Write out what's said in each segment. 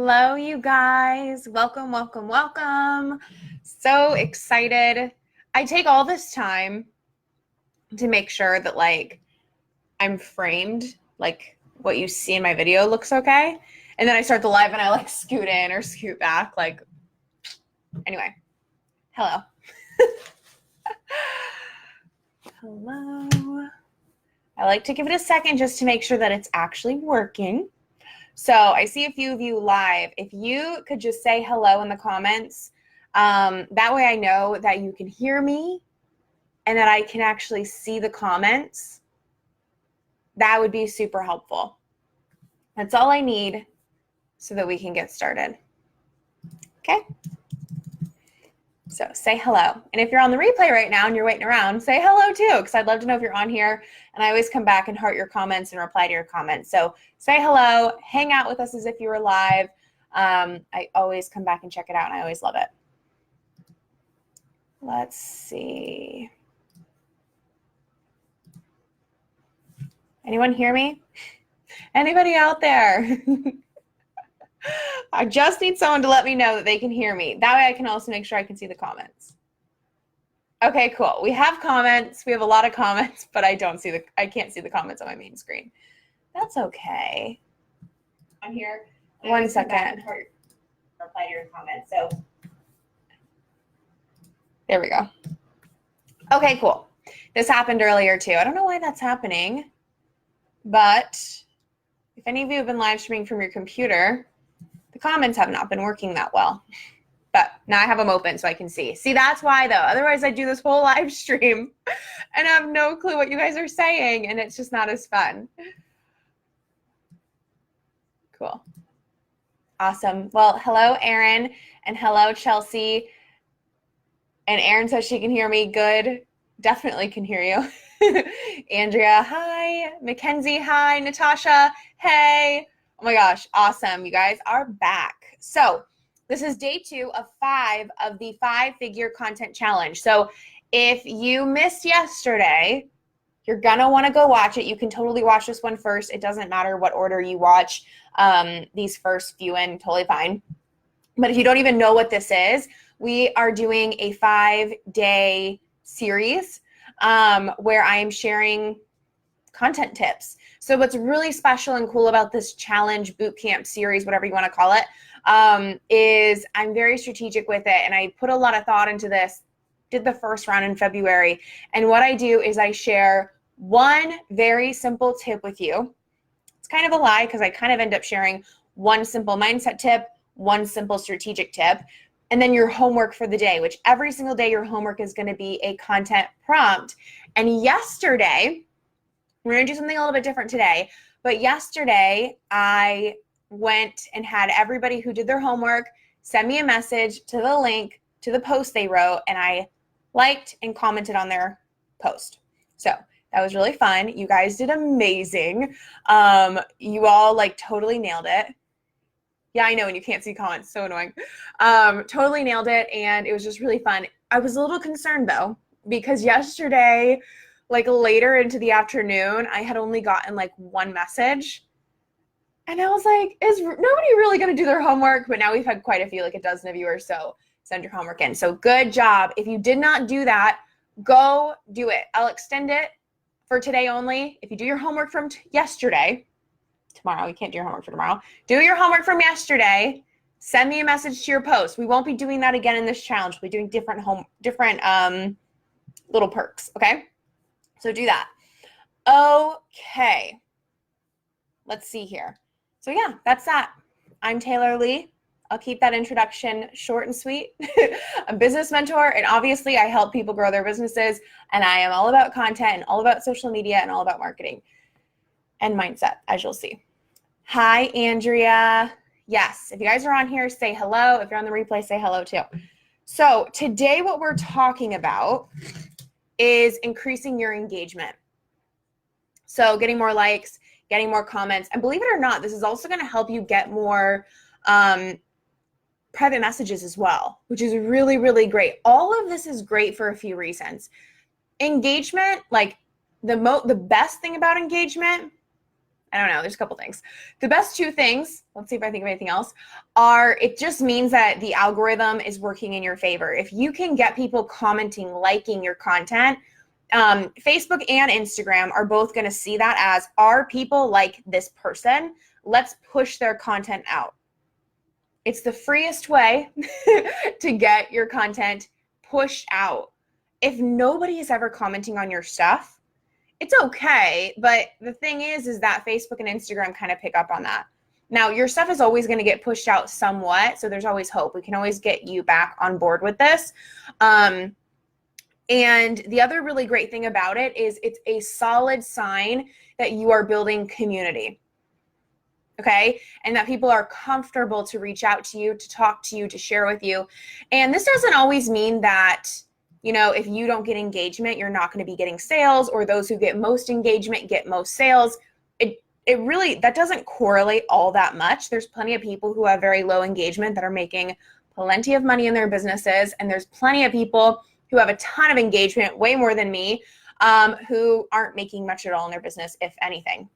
Hello, you guys. Welcome, welcome, welcome. So excited. I take all this time to make sure that I'm framed, what you see in my video looks okay. And then I start the live and I scoot in or scoot back. Anyway, hello. Hello. I like to give it a second just to make sure that it's actually working. So I see a few of you live. If you could just say hello in the comments, that way I know that you can hear me and that I can actually see the comments. That would be super helpful. That's all I need so that we can get started. Okay? So say hello. And if you're on the replay right now and you're waiting around, say hello too, because I'd love to know if you're on here. And I always come back and heart your comments and reply to your comments. So say hello, hang out with us as if you were live. I always come back and check it out, and I always love it. Let's see. Anyone hear me? Anybody out there? I just need someone to let me know that they can hear me. That way I can also make sure I can see the comments. Okay, cool. We have comments. We have a lot of comments, but I can't see the comments on my main screen. That's okay. I'm here. One second. Reply to your comments. So there we go. Okay, cool. This happened earlier too. I don't know why that's happening, but if any of you have been live streaming from your computer, the comments have not been working that well, but now I have them open so I can see. See, that's why though. Otherwise I do this whole live stream and I have no clue what you guys are saying and it's just not as fun. Cool. Awesome. Well, hello, Erin, and hello, Chelsea. And Erin says she can hear me. Good. Definitely can hear you. Andrea, hi. Mackenzie, hi. Natasha, hey. Oh my gosh, awesome. You guys are back. So this is day 2 of 5 of the 5-figure content challenge. So if you missed yesterday, you're going to want to go watch it. You can totally watch this one first. It doesn't matter what order you watch these first few in, totally fine. But if you don't even know what this is, we are doing a 5-day series where I am sharing content tips. So what's really special and cool about this challenge, bootcamp series, whatever you want to call it, is I'm very strategic with it. And I put a lot of thought into this, did the first round in February. And what I do is I share one very simple tip with you. It's kind of a lie because I kind of end up sharing one simple mindset tip, one simple strategic tip, and then your homework for the day, which every single day your homework is going to be a content prompt. And yesterday, we're going to do something a little bit different today, but yesterday I went and had everybody who did their homework send me a message to the link to the post they wrote, and I liked and commented on their post. So that was really fun. You guys did amazing. You all totally nailed it. Yeah, I know, and you can't see comments, so annoying. Totally nailed it, and it was just really fun. I was a little concerned though, because yesterday, later into the afternoon, I had only gotten one message. And I was like, is nobody really going to do their homework? But now we've had quite a few, a dozen of you or so send your homework in. So good job. If you did not do that, go do it. I'll extend it for today only. If you do your homework from yesterday, tomorrow, you can't do your homework for tomorrow. Do your homework from yesterday. Send me a message to your post. We won't be doing that again in this challenge. We'll be doing different little perks, okay? So do that. Okay. Let's see here. So yeah, that's that. I'm Taylor Lee. I'll keep that introduction short and sweet. I'm a business mentor, and obviously I help people grow their businesses, and I am all about content and all about social media and all about marketing and mindset, as you'll see. Hi, Andrea. Yes, if you guys are on here, say hello. If you're on the replay, say hello too. So today what we're talking about is increasing your engagement. So getting more likes, getting more comments, and believe it or not, this is also going to help you get more private messages as well, which is really, really great. All of this is great for a few reasons. Engagement, the best thing about engagement, I don't know. There's a couple things. The best two things, let's see if I think of anything else, are it just means that the algorithm is working in your favor. If you can get people commenting, liking your content, Facebook and Instagram are both going to see that as, are people like this person? Let's push their content out. It's the freest way to get your content pushed out. If nobody is ever commenting on your stuff, it's okay, but the thing is that Facebook and Instagram kind of pick up on that. Now, your stuff is always going to get pushed out somewhat, so there's always hope. We can always get you back on board with this. And the other really great thing about it is it's a solid sign that you are building community, okay? And that people are comfortable to reach out to you, to talk to you, to share with you. And this doesn't always mean that, you know, if you don't get engagement, you're not going to be getting sales, or those who get most engagement get most sales. It really, that doesn't correlate all that much. There's plenty of people who have very low engagement that are making plenty of money in their businesses. And there's plenty of people who have a ton of engagement, way more than me, who aren't making much at all in their business, if anything.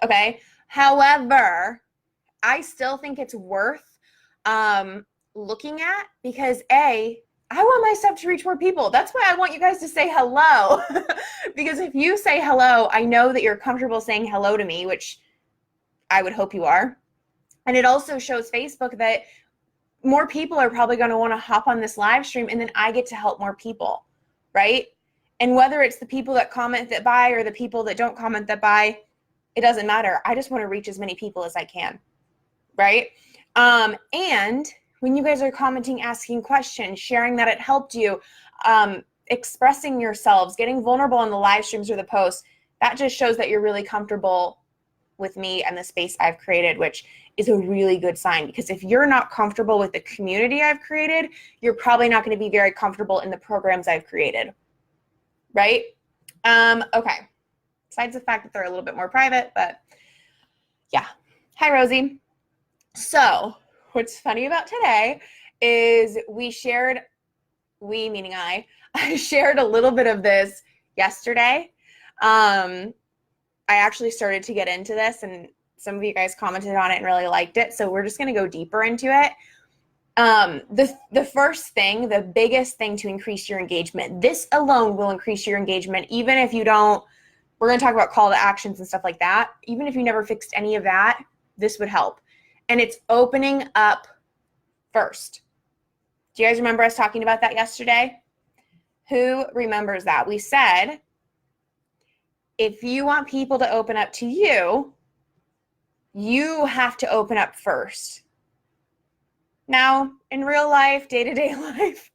Okay. However, I still think it's worth looking at, because I want my stuff to reach more people. That's why I want you guys to say hello. Because if you say hello, I know that you're comfortable saying hello to me, which I would hope you are. And it also shows Facebook that more people are probably going to want to hop on this live stream, and then I get to help more people, right? And whether it's the people that comment that buy or the people that don't comment that buy, it doesn't matter. I just want to reach as many people as I can, right? And when you guys are commenting, asking questions, sharing that it helped you, expressing yourselves, getting vulnerable in the live streams or the posts, that just shows that you're really comfortable with me and the space I've created, which is a really good sign. Because if you're not comfortable with the community I've created, you're probably not going to be very comfortable in the programs I've created, right? Okay. Besides the fact that they're a little bit more private, but yeah. Hi, Rosie. So what's funny about today is we meaning I shared a little bit of this yesterday. I actually started to get into this, and some of you guys commented on it and really liked it. So we're just going to go deeper into it. The first thing, the biggest thing to increase your engagement, this alone will increase your engagement. Even if you don't, we're going to talk about call to actions and stuff like that. Even if you never fixed any of that, this would help. And it's opening up first. Do you guys remember us talking about that yesterday? Who remembers that? We said, if you want people to open up to you, you have to open up first. Now, in real life, day-to-day life,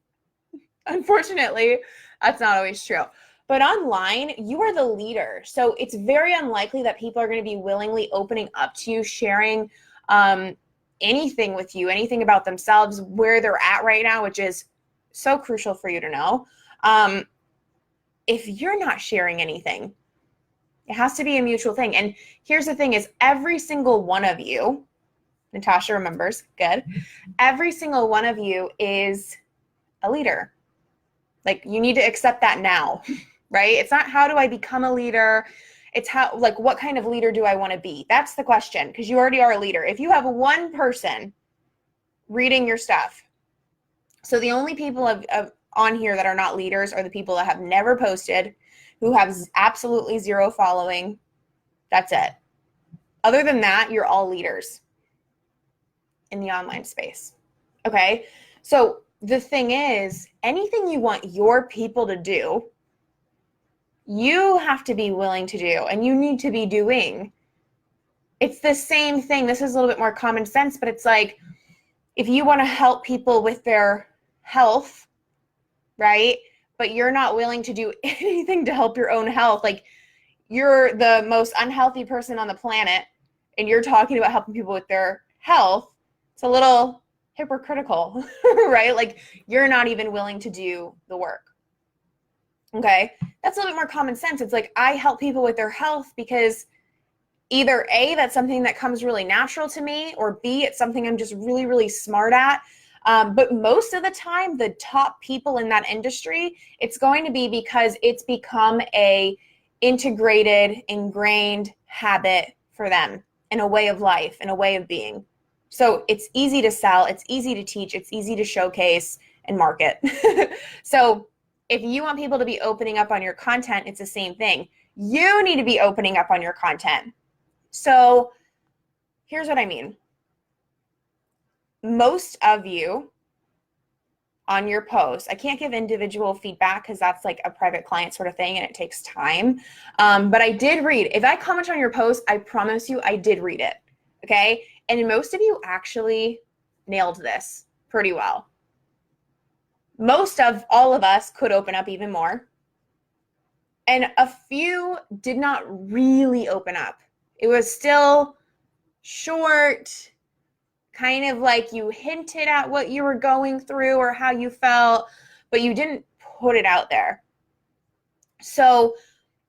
unfortunately, that's not always true. But online, you are the leader. So it's very unlikely that people are going to be willingly opening up to you, sharing anything with you, anything about themselves, where they're at right now, which is so crucial for you to know. If you're not sharing anything, it has to be a mutual thing. And here's the thing is, every single one of you, Natasha remembers, good. Every single one of you is a leader. Like, you need to accept that now, right? It's not how do I become a leader? It's how, like, what kind of leader do I want to be? That's the question, because you already are a leader. If you have one person reading your stuff, so the only people on here that are not leaders are the people that have never posted, who have absolutely zero following. That's it. Other than that, you're all leaders in the online space. Okay? So the thing is, anything you want your people to do, you have to be willing to do, and you need to be doing. It's the same thing. This is a little bit more common sense, but it's like, if you want to help people with their health, right? But you're not willing to do anything to help your own health. Like, you're the most unhealthy person on the planet, and you're talking about helping people with their health. It's a little hypocritical, right? Like, you're not even willing to do the work. Okay? That's a little bit more common sense. It's like, I help people with their health because either A, that's something that comes really natural to me, or B, it's something I'm just really, really smart at. But most of the time, the top people in that industry, it's going to be because it's become a integrated, ingrained habit for them and a way of life and a way of being. So it's easy to sell, it's easy to teach, it's easy to showcase and market. So if you want people to be opening up on your content, it's the same thing. You need to be opening up on your content. So here's what I mean. Most of you on your posts, I can't give individual feedback because that's like a private client sort of thing and it takes time. But I did read. If I comment on your post, I promise you I did read it. Okay. And most of you actually nailed this pretty well. Most of all of us could open up even more. And a few did not really open up. It was still short, kind of like you hinted at what you were going through or how you felt, but you didn't put it out there. So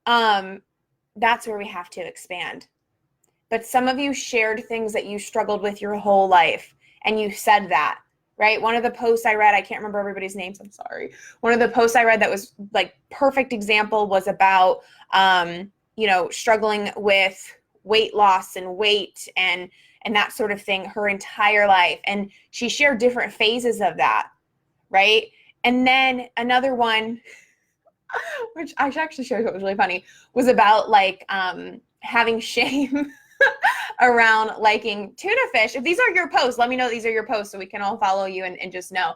that's where we have to expand. But some of you shared things that you struggled with your whole life, and you said that, right? One of the posts I read, I can't remember everybody's names, I'm sorry. One of the posts I read that was like perfect example was about, struggling with weight loss and weight and that sort of thing her entire life. And she shared different phases of that, right? And then another one, which I should actually share, what was really funny, was about like having shame around liking tuna fish. If these are your posts, let me know these are your posts so we can all follow you and just know.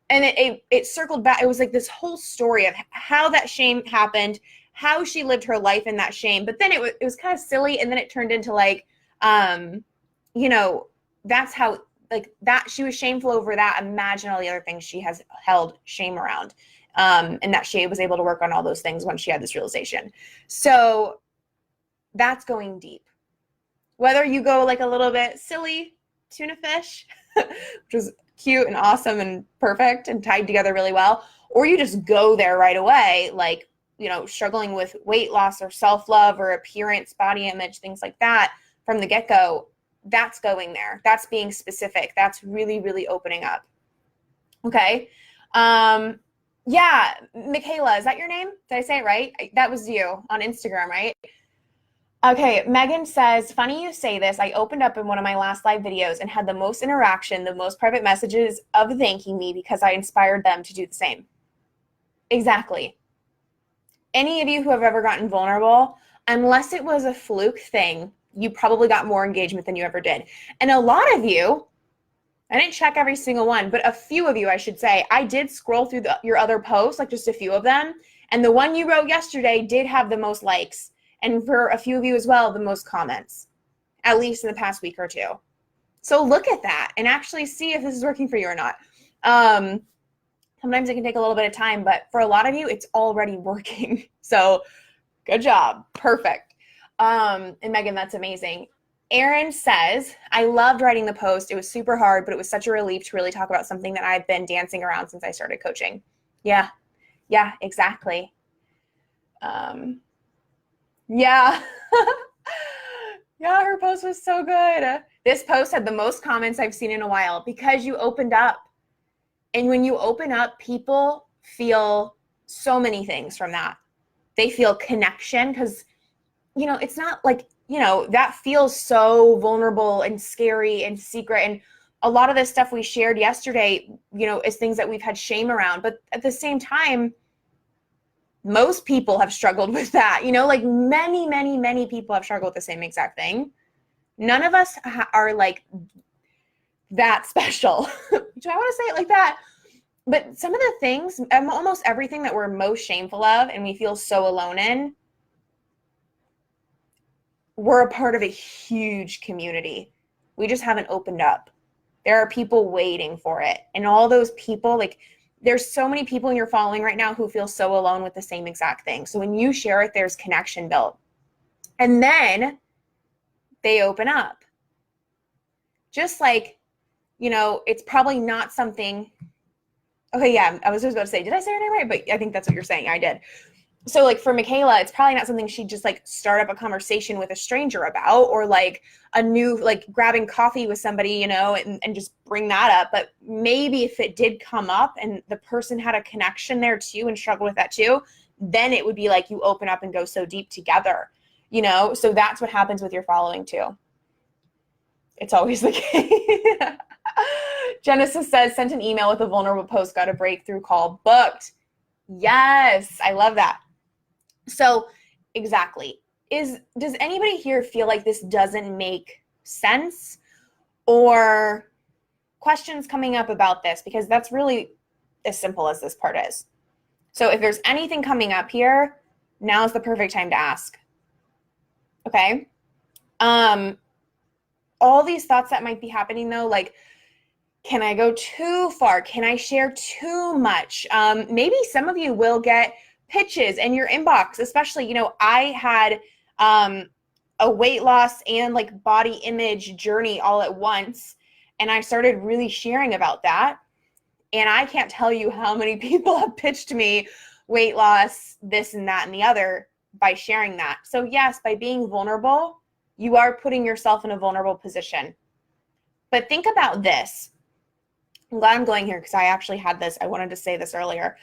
And it circled back. It was like this whole story of how that shame happened, how she lived her life in that shame. But then it was kind of silly. And then it turned into like, that's how, like that, she was shameful over that. Imagine all the other things she has held shame around. And that she was able to work on all those things when she had this realization. So that's going deep. Whether you go like a little bit silly tuna fish, which was cute and awesome and perfect and tied together really well, or you just go there right away, like, struggling with weight loss or self-love or appearance, body image, things like that from the get-go, that's going there. That's being specific. That's really, really opening up. Okay. Yeah, Michaela, is that your name? Did I say it right? That was you on Instagram, right? Okay, Megan says, funny you say this. I opened up in one of my last live videos and had the most interaction, the most private messages of thanking me because I inspired them to do the same. Exactly. Any of you who have ever gotten vulnerable, unless it was a fluke thing, you probably got more engagement than you ever did. And a lot of you, I didn't check every single one, but a few of you, I should say, I did scroll through your other posts, like just a few of them. And the one you wrote yesterday did have the most likes. And for a few of you as well, the most comments, at least in the past week or two. So look at that and actually see if this is working for you or not. Sometimes it can take a little bit of time, but for a lot of you, it's already working. So good job. Perfect. And Megan, that's amazing. Erin says, I loved writing the post. It was super hard, but it was such a relief to really talk about something that I've been dancing around since I started coaching. Yeah, exactly. Yeah. Yeah, her post was so good. This post had the most comments I've seen in a while because you opened up. And when you open up, people feel so many things from that. They feel connection because, it's not like, that feels so vulnerable and scary and secret. And a lot of the stuff we shared yesterday, is things that we've had shame around. But at the same time, most people have struggled with that, like many, many, many people have struggled with the same exact thing. None of us are like that special. Do I want to say it like that? But some of the things, almost everything that we're most shameful of and we feel so alone in, we're a part of a huge community. We just haven't opened up. There are people waiting for it. And all those people, like, there's so many people in your following right now who feel so alone with the same exact thing. So when you share it, there's connection built. And then they open up. Just like, it's probably not something. Okay, yeah, I was just about to say, did I say her name right? But I think that's what you're saying. I did. So like for Michaela, it's probably not something she'd just like start up a conversation with a stranger about, or like a new, like grabbing coffee with somebody, and just bring that up. But maybe if it did come up and the person had a connection there too and struggled with that too, then it would be like you open up and go so deep together. So that's what happens with your following too. It's always the case. Genesis says, sent an email with a vulnerable post, got a breakthrough call booked. Yes, I love that. So exactly. Does anybody here feel like this doesn't make sense, or questions coming up about this? Because that's really as simple as this part is. So if there's anything coming up here, now's the perfect time to ask. Okay? All these thoughts that might be happening though, like, can I go too far? Can I share too much? Maybe some of you will get pitches in your inbox, especially, I had a weight loss and like body image journey all at once. And I started really sharing about that. And I can't tell you how many people have pitched me weight loss, this and that and the other by sharing that. So yes, by being vulnerable, you are putting yourself in a vulnerable position. But think about this. I'm glad I'm going here because I actually had this. I wanted to say this earlier.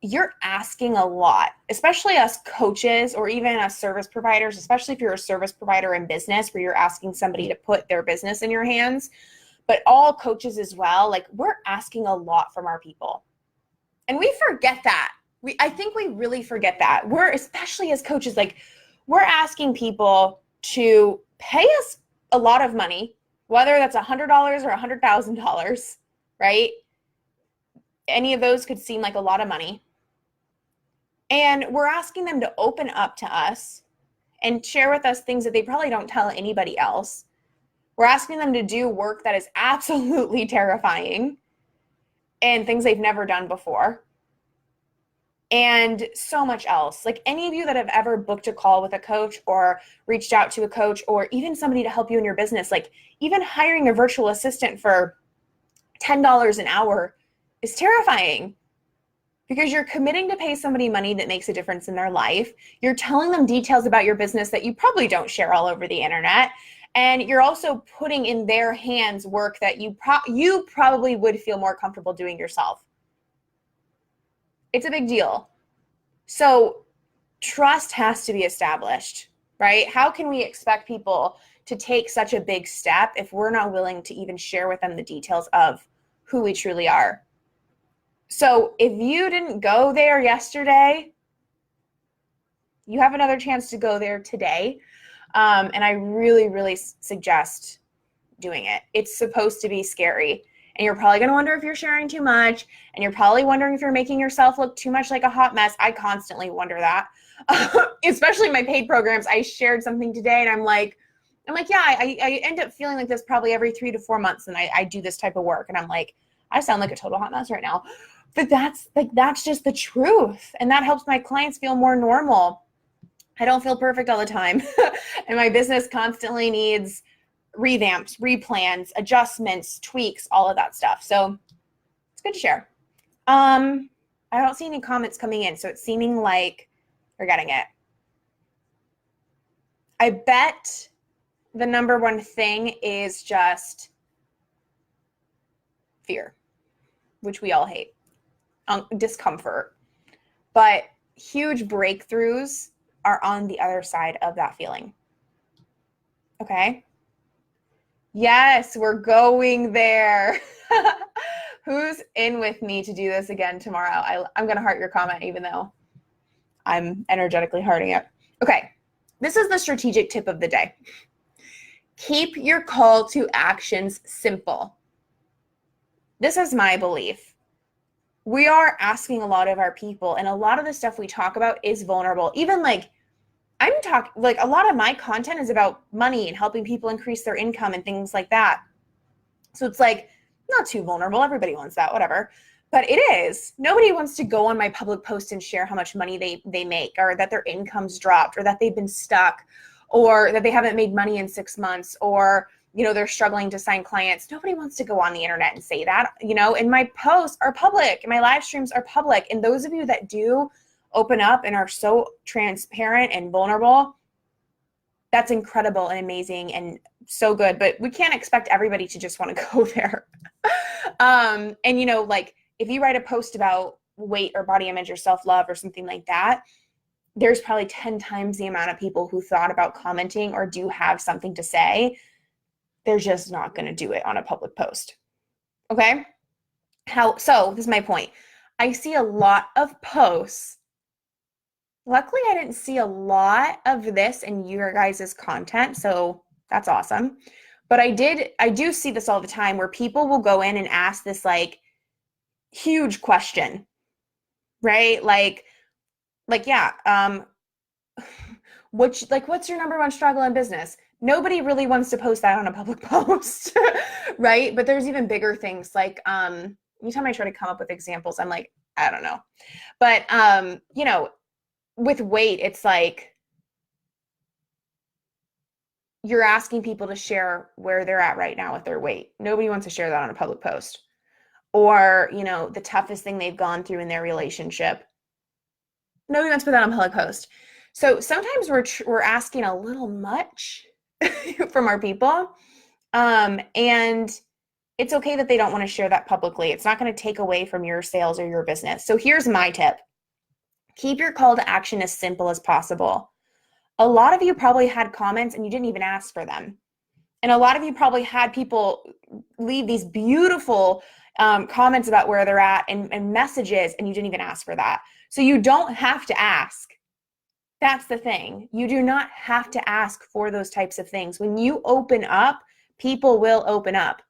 You're asking a lot, especially us coaches or even us service providers, especially if you're a service provider in business where you're asking somebody to put their business in your hands, but all coaches as well. Like, we're asking a lot from our people. And we forget that. I think we really forget that. We're, especially as coaches, like, we're asking people to pay us a lot of money, whether that's $100 or $100,000, right? Any of those could seem like a lot of money. And we're asking them to open up to us and share with us things that they probably don't tell anybody else. We're asking them to do work that is absolutely terrifying and things they've never done before. And so much else. Like, any of you that have ever booked a call with a coach or reached out to a coach or even somebody to help you in your business, like even hiring a virtual assistant for $10 an hour is terrifying, because you're committing to pay somebody money that makes a difference in their life. You're telling them details about your business that you probably don't share all over the internet. And you're also putting in their hands work that you probably would feel more comfortable doing yourself. It's a big deal. So trust has to be established, right? How can we expect people to take such a big step if we're not willing to even share with them the details of who we truly are? So if you didn't go there yesterday, you have another chance to go there today. And I really, really suggest doing it. It's supposed to be scary. And you're probably going to wonder if you're sharing too much. And you're probably wondering if you're making yourself look too much like a hot mess. I constantly wonder that. Especially in my paid programs. I shared something today and I'm like, yeah, I end up feeling like this probably every 3 to 4 months. And I do this type of work. And I'm like, I sound like a total hot mess right now. But that's just the truth. And that helps my clients feel more normal. I don't feel perfect all the time. And my business constantly needs revamps, replans, adjustments, tweaks, all of that stuff. So it's good to share. I don't see any comments coming in, so it's seeming like you're getting it. I bet the number one thing is just fear, which we all hate. Discomfort. But huge breakthroughs are on the other side of that feeling. Okay? Yes, we're going there. Who's in with me to do this again tomorrow? I'm going to heart your comment even though I'm energetically hearting it. Okay, this is the strategic tip of the day. Keep your call to actions simple. This is my belief. We are asking a lot of our people, and a lot of the stuff we talk about is vulnerable. Even like, a lot of my content is about money and helping people increase their income and things like that. So it's like, not too vulnerable. Everybody wants that, whatever. But it is. Nobody wants to go on my public post and share how much money they make, or that their income's dropped, or that they've been stuck, or that they haven't made money in 6 months, or they're struggling to sign clients. Nobody wants to go on the internet and say that, and my posts are public and my live streams are public. And those of you that do open up and are so transparent and vulnerable, that's incredible and amazing and so good. But we can't expect everybody to just want to go there. And like, if you write a post about weight or body image or self-love or something like that, there's probably 10 times the amount of people who thought about commenting or do have something to say. They're just not going to do it on a public post. Okay? So this is my point. I see a lot of posts. Luckily, I didn't see a lot of this in your guys' content, so that's awesome. But I do see this all the time where people will go in and ask this like huge question, right? Yeah, what's your number one struggle in business? Nobody really wants to post that on a public post, right? But there's even bigger things like, anytime I try to come up with examples, I'm like, I don't know. But, with weight, it's like you're asking people to share where they're at right now with their weight. Nobody wants to share that on a public post. Or, the toughest thing they've gone through in their relationship. Nobody wants to put that on a public post. So sometimes we're asking a little much from our people. And it's okay that they don't want to share that publicly. It's not going to take away from your sales or your business. So here's my tip. Keep your call to action as simple as possible. A lot of you probably had comments and you didn't even ask for them. And a lot of you probably had people leave these beautiful comments about where they're at and messages, and you didn't even ask for that. So you don't have to ask. That's the thing. You do not have to ask for those types of things. When you open up, people will open up.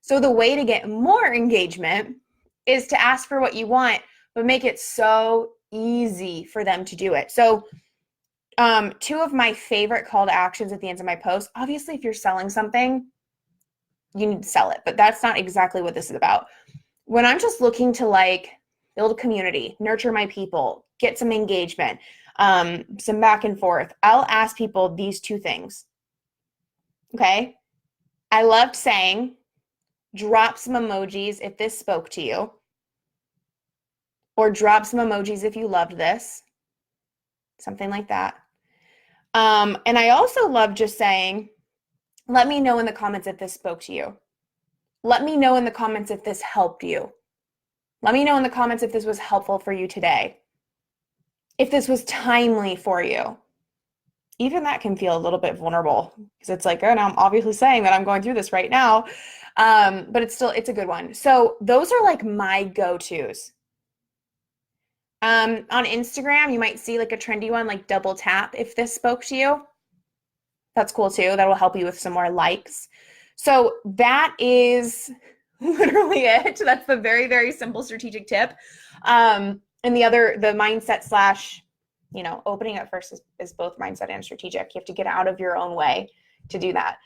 So the way to get more engagement is to ask for what you want, but make it so easy for them to do it. So two of my favorite call to actions at the ends of my post, obviously if you're selling something, you need to sell it, but that's not exactly what this is about. When I'm just looking to build a community, nurture my people, get some engagement, some back and forth, I'll ask people these two things. Okay. I loved saying, drop some emojis if this spoke to you, or drop some emojis if you loved this, something like that. And I also love just saying, let me know in the comments if this spoke to you. Let me know in the comments if this helped you. Let me know in the comments if this was helpful for you today. If this was timely for you. Even that can feel a little bit vulnerable because it's like, oh, no, I'm obviously saying that I'm going through this right now. But it's a good one. So those are like my go-tos. On Instagram, you might see like a trendy one, like double tap if this spoke to you. That's cool too. That will help you with some more likes. So that is literally it. That's the very, very simple strategic tip. And the mindset / opening up first is both mindset and strategic. You have to get out of your own way to do that.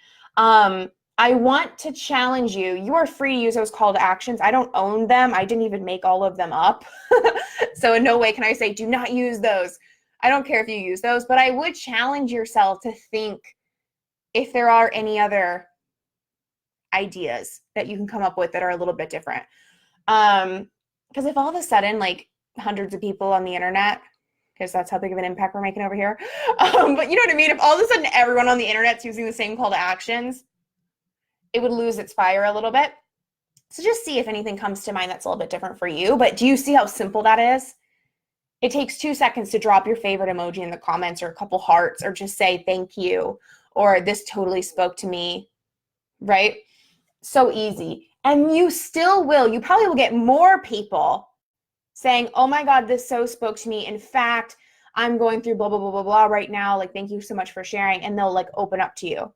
I want to challenge you. You are free to use those call to actions. I don't own them. I didn't even make all of them up. So in no way can I say, do not use those. I don't care if you use those, but I would challenge yourself to think if there are any other ideas that you can come up with that are a little bit different. Because if all of a sudden, like hundreds of people on the internet, because that's how big of an impact we're making over here. But you know what I mean? If all of a sudden everyone on the internet's using the same call to actions, it would lose its fire a little bit. So just see if anything comes to mind that's a little bit different for you. But do you see how simple that is? It takes 2 seconds to drop your favorite emoji in the comments or a couple hearts or just say thank you or this totally spoke to me, right? So easy. And you probably will get more people saying, oh my God, this so spoke to me. In fact, I'm going through blah, blah, blah, blah, blah right now. Like, thank you so much for sharing. And they'll open up to you.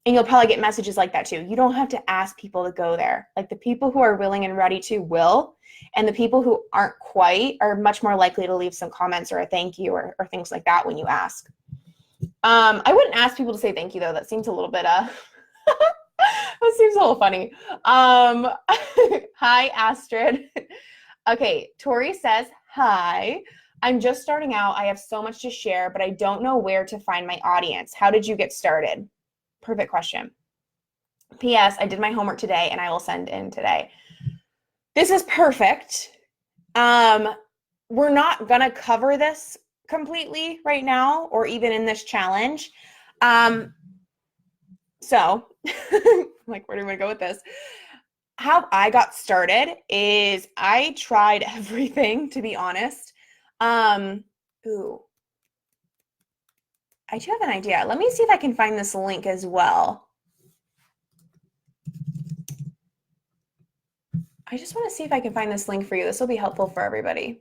And you'll probably get messages like that too. You don't have to ask people to go there. Like the people who are willing and ready to will, and the people who aren't quite are much more likely to leave some comments or a thank you or things like that when you ask. I wouldn't ask people to say thank you though. That seems a little bit, that seems a little funny. Hi, Astrid. Okay, Tori says, hi. I'm just starting out. I have so much to share, but I don't know where to find my audience. How did you get started? Perfect question. P.S. I did my homework today and I will send in today. This is perfect. We're not going to cover this completely right now or even in this challenge. So like, where do we go with this? How I got started is I tried everything, to be honest. I do have an idea. Let me see if I can find this link as well. I just want to see if I can find this link for you. This will be helpful for everybody.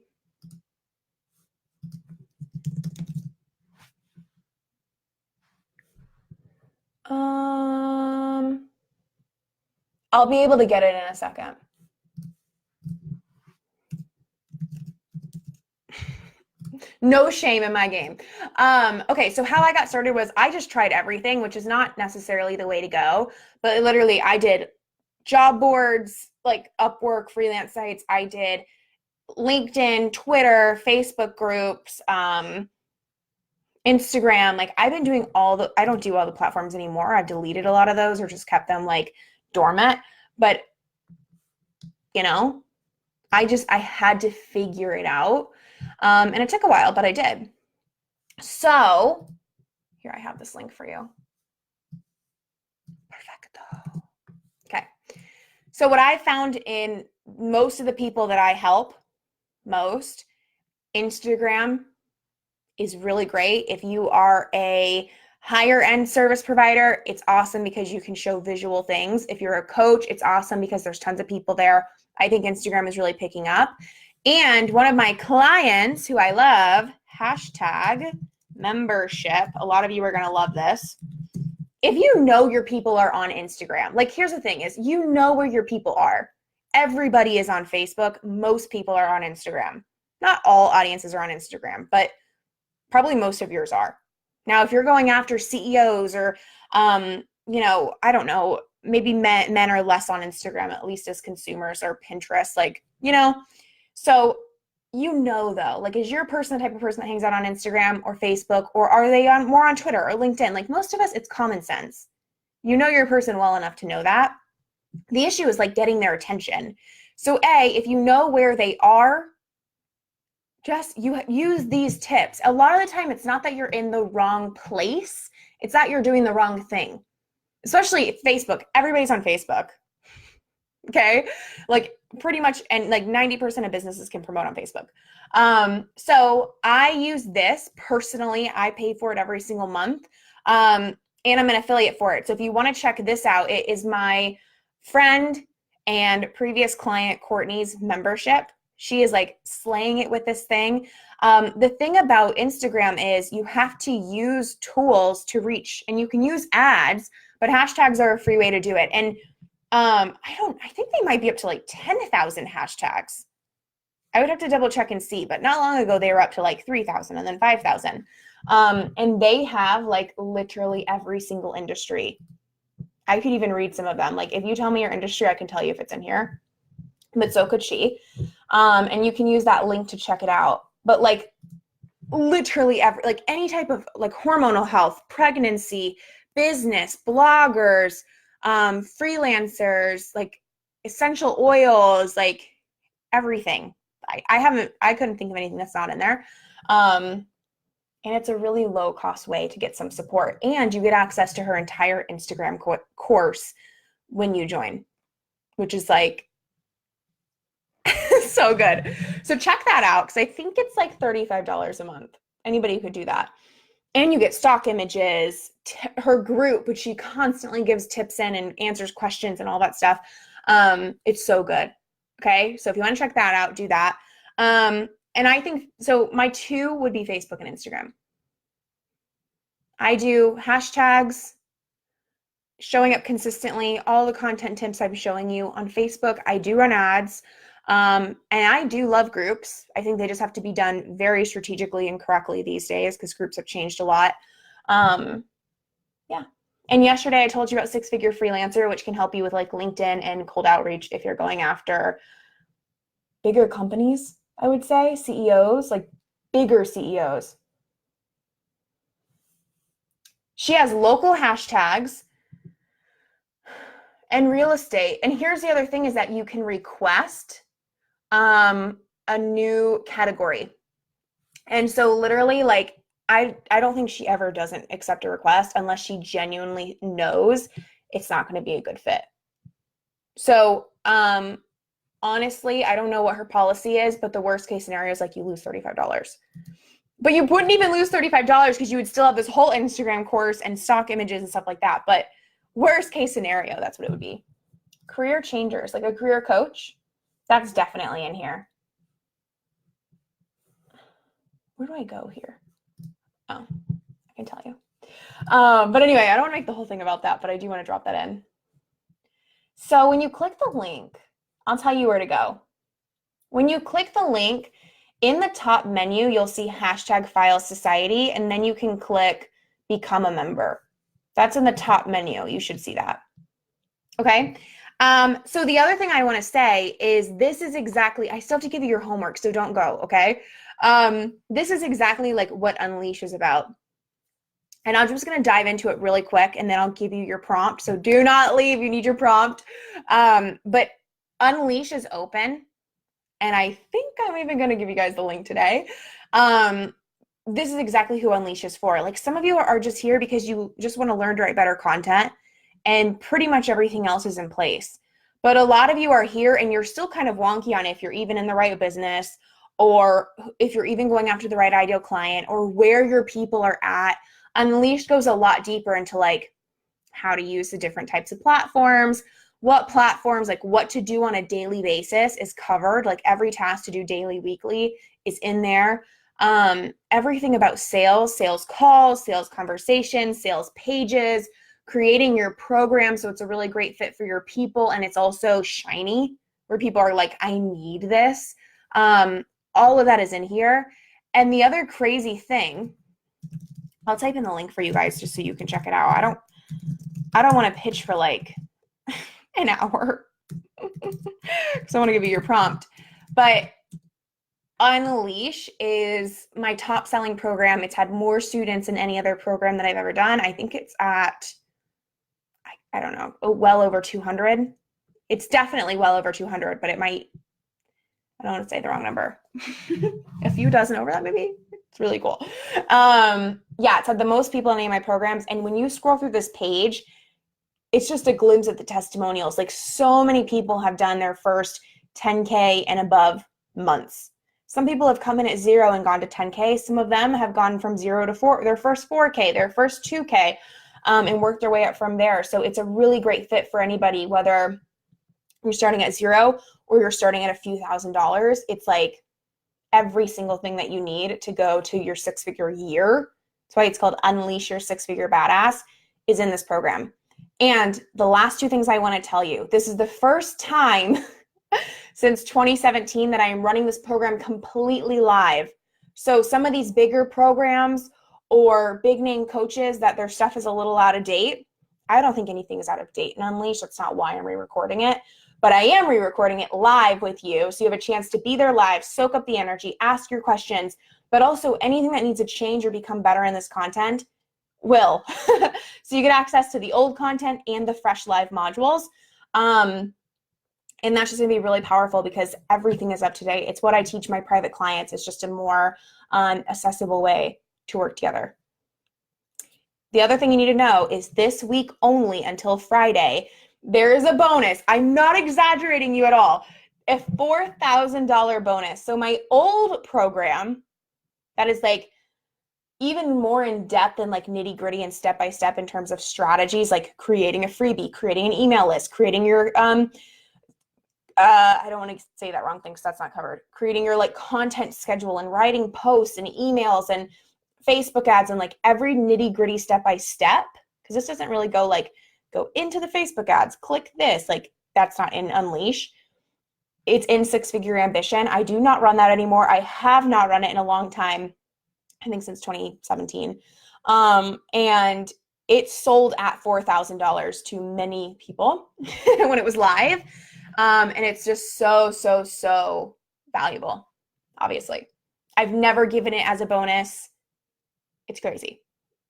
I'll be able to get it in a second. No shame in my game. Okay, so how I got started was I just tried everything, which is not necessarily the way to go, but literally I did job boards, like Upwork, freelance sites. I did LinkedIn, Twitter, Facebook groups, Instagram. Like I've been doing I don't do all the platforms anymore. I've deleted a lot of those or just kept them like dormant. But, you know, I had to figure it out. And it took a while, but I did. So here I have this link for you. Perfecto. Okay. So what I found in most of the people that I help most, Instagram is really great. If you are a higher end service provider, it's awesome because you can show visual things. If you're a coach, it's awesome because there's tons of people there. I think Instagram is really picking up. And one of my clients who I love, #membership. A lot of you are going to love this. If you know your people are on Instagram, like here's the thing is you know where your people are. Everybody is on Facebook. Most people are on Instagram. Not all audiences are on Instagram, but probably most of yours are. Now, if you're going after CEOs or, you know, I don't know, maybe men are less on Instagram, at least as consumers, or Pinterest, like, you know. So, you know, though, like, is your person the type of person that hangs out on Instagram or Facebook, or are they more on Twitter or LinkedIn? Like most of us, it's common sense. You know your person well enough to know that. The issue is like getting their attention. So if you know where they are, just you use these tips. A lot of the time, it's not that you're in the wrong place. It's that you're doing the wrong thing. Especially Facebook. Everybody's on Facebook. Okay? Like pretty much, and like 90% of businesses can promote on Facebook. So I use this personally. I pay for it every single month. And I'm an affiliate for it. So if you want to check this out, it is my friend and previous client, Courtney's membership. She is like slaying it with this thing. The thing about Instagram is you have to use tools to reach, and you can use ads, but hashtags are a free way to do it. And I think they might be up to like 10,000 hashtags. I would have to double check and see, but not long ago they were up to like 3,000 and then 5,000. And they have like literally every single industry. I could even read some of them. Like if you tell me your industry, I can tell you if it's in here, but so could she. And you can use that link to check it out. But like literally like any type of like hormonal health, pregnancy, business, bloggers, freelancers, like essential oils, like everything. I couldn't think of anything that's not in there. And it's a really low cost way to get some support, and you get access to her entire Instagram course when you join, which is like so good. So check that out, because I think it's like $35 a month. Anybody could do that. And you get stock images, her group, which she constantly gives tips in and answers questions and all that stuff. It's so good. Okay. So if you want to check that out, do that. And I think, so my two would be Facebook and Instagram. I do hashtags, showing up consistently, all the content tips I'm showing you on Facebook. I do run ads. And I do love groups. I think they just have to be done very strategically and correctly these days, because groups have changed a lot. Yeah. And yesterday I told you about Six Figure Freelancer, which can help you with like LinkedIn and cold outreach if you're going after bigger companies, I would say, CEOs, like bigger CEOs. She has local hashtags and real estate. And here's the other thing, is that you can request a new category. And so literally, like, I don't think she ever doesn't accept a request unless she genuinely knows it's not going to be a good fit. So honestly, I don't know what her policy is, but the worst case scenario is like you lose $35. But you wouldn't even lose $35 because you would still have this whole Instagram course and stock images and stuff like that. But worst case scenario, that's what it would be. Career changers, like a career coach, that's definitely in here. Where do I go here? Oh, I can tell you. But anyway, I don't want to make the whole thing about that, but I do want to drop that in. So when you click the link, I'll tell you where to go. When you click the link, in the top menu, you'll see #File Society, and then you can click Become a Member. That's in the top menu. You should see that. Okay. So the other thing I want to say is this is exactly, I still have to give you your homework, so don't go, okay? This is exactly like what Unleash is about. And I'm just going to dive into it really quick, and then I'll give you your prompt. So do not leave. You need your prompt. But Unleash is open, and I think I'm even going to give you guys the link today. This is exactly who Unleash is for. Like, some of you are just here because you just want to learn to write better content, and pretty much everything else is in place. But a lot of you are here, and you're still kind of wonky on if you're even in the right business, or if you're even going after the right ideal client, or where your people are at. Unleashed goes a lot deeper into like how to use the different types of platforms, what platforms, like what to do on a daily basis is covered. Like every task to do daily, weekly is in there. Everything about sales calls, sales conversations, sales pages, creating your program so it's a really great fit for your people, and it's also shiny where people are like, I need this. All of that is in here. And the other crazy thing, I'll type in the link for you guys just so you can check it out. I don't want to pitch for like an hour because I want to give you your prompt. But Unleash is my top selling program. It's had more students than any other program that I've ever done. I think it's at, I don't know, well over 200. It's definitely well over 200, but it might, I don't want to say the wrong number. A few dozen over that, maybe. It's really cool. Yeah, it's had the most people in any of my programs. And when you scroll through this page, it's just a glimpse at the testimonials. Like, so many people have done their first 10K and above months. Some people have come in at 0 and gone to 10K. Some of them have gone from 0 to 4, their first 4K, their first 2K, and worked their way up from there. So it's a really great fit for anybody, whether you're starting at 0 or you're starting at a few $1,000s. It's like every single thing that you need to go to your 6-figure year. That's why it's called Unleash Your 6-Figure Badass, is in this program. And the last two things I want to tell you, this is the first time since 2017 that I am running this program completely live. So some of these bigger programs or big name coaches that their stuff is a little out of date, I don't think anything is out of date in Unleash. That's not why I'm re-recording it. But I am re-recording it live with you, so you have a chance to be there live, soak up the energy, ask your questions, but also anything that needs to change or become better in this content will. So you get access to the old content and the fresh live modules. And that's just going to be really powerful because everything is up to date. It's what I teach my private clients. It's just a more accessible way to work together. The other thing you need to know is this week only until Friday, there is a bonus. I'm not exaggerating you at all. A $4,000 bonus. So my old program, that is like even more in depth and like nitty gritty and step-by-step in terms of strategies, like creating a freebie, creating an email list, creating your, I don't want to say that wrong thing because that's not covered. Creating your like content schedule and writing posts and emails and Facebook ads and like every nitty gritty step-by-step, because this doesn't really go like, go into the Facebook ads, click this, like that's not in Unleash. It's in 6-Figure Ambition. I do not run that anymore. I have not run it in a long time. I think since 2017. And it sold at $4,000 to many people when it was live. And it's just so, so, so valuable, obviously. I've never given it as a bonus. It's crazy.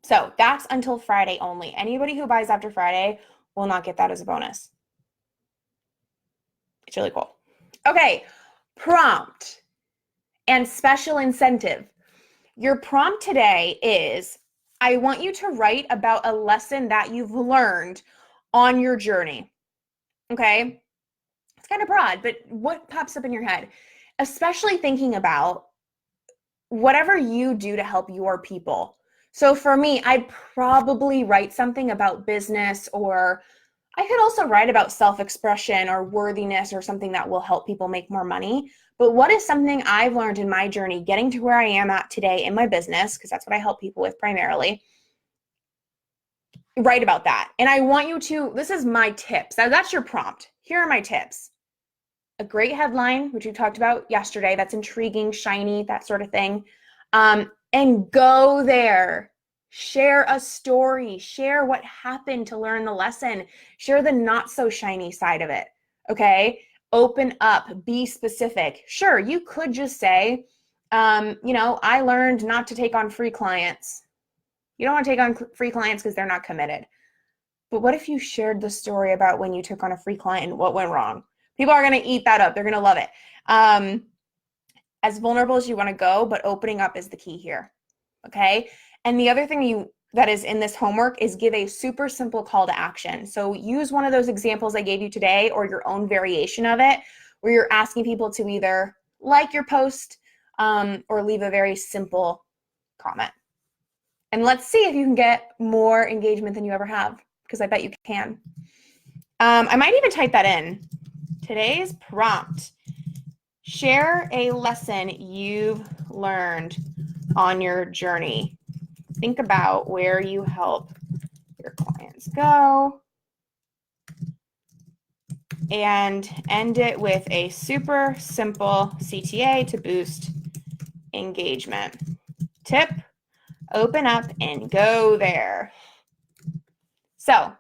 So that's until Friday only. Anybody who buys after Friday will not get that as a bonus. It's really cool. Okay, prompt and special incentive. Your prompt today is, I want you to write about a lesson that you've learned on your journey. Okay? It's kind of broad, but what pops up in your head? Especially thinking about whatever you do to help your people. So for me, I'd probably write something about business, or I could also write about self-expression or worthiness or something that will help people make more money. But what is something I've learned in my journey getting to where I am at today in my business, because that's what I help people with primarily, write about that. And I want you to, this is my tips. That's your prompt. Here are my tips. A great headline, which we talked about yesterday, that's intriguing, shiny, that sort of thing. And go there. Share a story. Share what happened to learn the lesson. Share the not so shiny side of it. Okay? Open up. Be specific. Sure, you could just say, I learned not to take on free clients. You don't want to take on free clients because they're not committed. But what if you shared the story about when you took on a free client and what went wrong? People are going to eat that up. They're going to love it. As vulnerable as you want to go, but opening up is the key here. Okay? And the other thing that is in this homework is give a super simple call to action. So use one of those examples I gave you today or your own variation of it, where you're asking people to either like your post or leave a very simple comment. And let's see if you can get more engagement than you ever have, because I bet you can. I might even type that in. Today's prompt: share a lesson you've learned on your journey. Think about where you help your clients go and end it with a super simple CTA to boost engagement. Tip: open up and go there. So,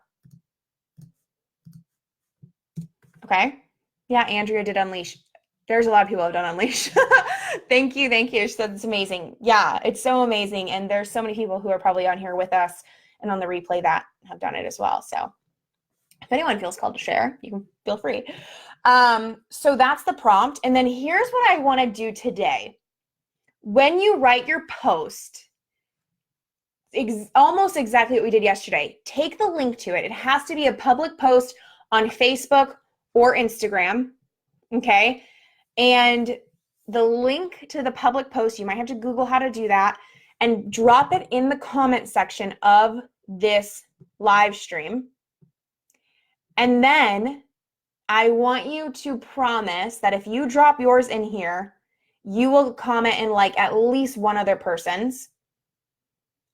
okay. Yeah, Andrea did Unleash. There's a lot of people who have done Unleash. Thank you. She said it's amazing. Yeah, it's so amazing. And there's so many people who are probably on here with us and on the replay that have done it as well. So if anyone feels called to share, you can feel free. So that's the prompt. And then here's what I want to do today. When you write your post, almost exactly what we did yesterday, take the link to it. It has to be a public post on Facebook or Instagram. Okay. And the link to the public post, you might have to Google how to do that, and drop it in the comment section of this live stream. And then I want you to promise that if you drop yours in here, you will comment in like at least one other person's.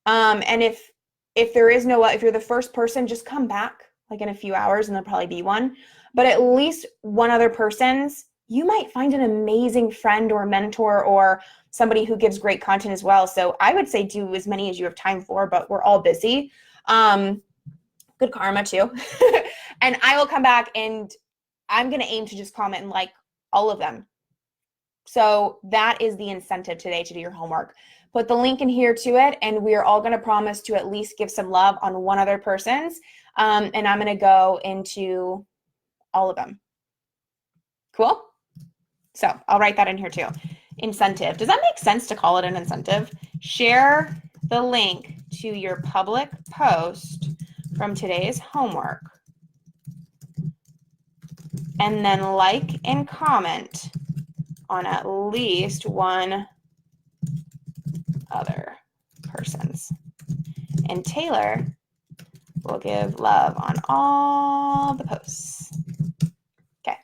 And if you're the first person, just come back like in a few hours and there'll probably be one. But at least one other person's, you might find an amazing friend or mentor or somebody who gives great content as well. So I would say do as many as you have time for, but we're all busy. Good karma too. And I will come back and I'm going to aim to just comment and like all of them. So that is the incentive today to do your homework. Put the link in here to it, and we are all going to promise to at least give some love on one other person's. And I'm going to go into all of them. Cool? So I'll write that in here too. Incentive. Does that make sense to call it an incentive? Share the link to your public post from today's homework, and then like and comment on at least one other person's. And Taylor will give love on all the posts. Okay.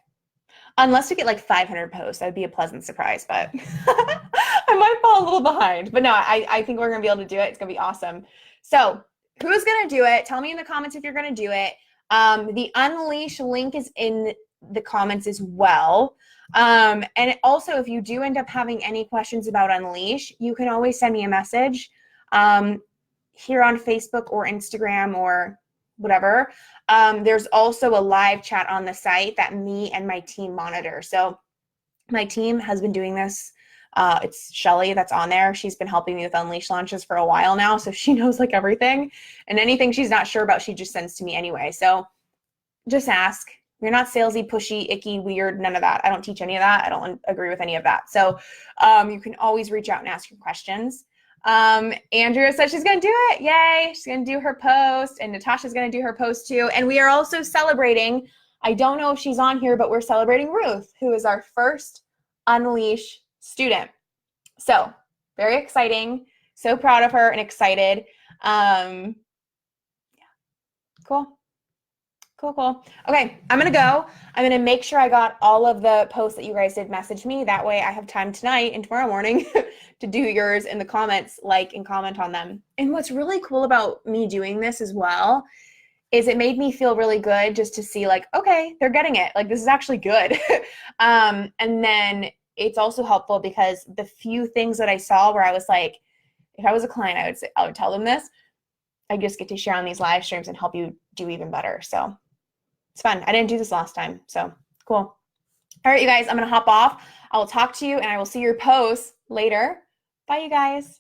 Unless we get like 500 posts, that would be a pleasant surprise, but I might fall a little behind. But no, I think we're going to be able to do it. It's going to be awesome. So who's going to do it? Tell me in the comments if you're going to do it. The Unleash link is in the comments as well. And also, if you do end up having any questions about Unleash, you can always send me a message here on Facebook or Instagram or whatever. There's also a live chat on the site that me and my team monitor. So my team has been doing this. It's Shelly that's on there. She's been helping me with Unleash launches for a while now. So she knows like everything, and anything she's not sure about, she just sends to me anyway. So just ask. You're not salesy, pushy, icky, weird, none of that. I don't teach any of that. I don't agree with any of that. So you can always reach out and ask your questions. Andrea said she's going to do it. Yay. She's going to do her post, and Natasha's going to do her post too. And we are also celebrating, I don't know if she's on here, but we're celebrating Ruth, who is our first Unleash student. So Very exciting. So proud of her and excited. Yeah. Cool. Cool. Okay, I'm going to go. I'm going to make sure I got all of the posts that you guys did message me. That way I have time tonight and tomorrow morning to do yours in the comments, like and comment on them. And what's really cool about me doing this as well is it made me feel really good just to see like, okay, they're getting it. Like, this is actually good. And then it's also helpful because the few things that I saw where I was like, if I was a client, I would tell them this. I just get to share on these live streams and help you do even better. So it's fun. I didn't do this last time. So cool. All right, you guys, I'm going to hop off. I will talk to you and I will see your posts later. Bye, you guys.